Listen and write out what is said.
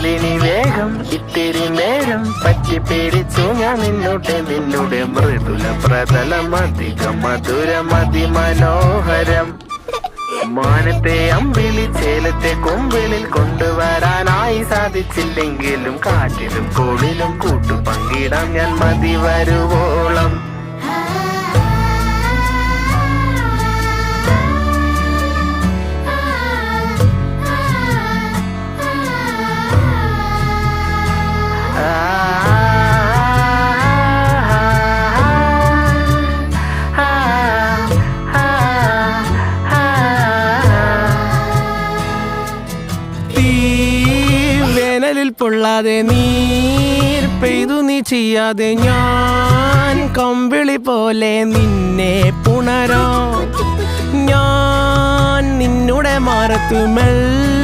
ചൊല്ലിനി വേഗം ഇത്തിരി നേരം പറ്റി പേടിച്ചു ഞാൻ നിന്നുടെ മൃദുല പ്രതലം അധികം മധുരം അതിമനോഹരം. മാനത്തെ അമ്പിളി ചേലത്തെ കൊമ്പിളിൽ കൊണ്ടുവരാനായി സാധിച്ചില്ലെങ്കിലും കാറ്റിലും കോളിലും കൂട്ടു പങ്കിടാം ഞാൻ മതി വരുവോളം. വേനലിൽ പൊള്ളാതെ നീർ പെയ്തു നീ ചെയ്യാതെ ഞാൻ കമ്പിളി പോലെ നിന്നെ പുണരാം. ഞാൻ നിന്നുടെ മാറത്തു മെല്ലെ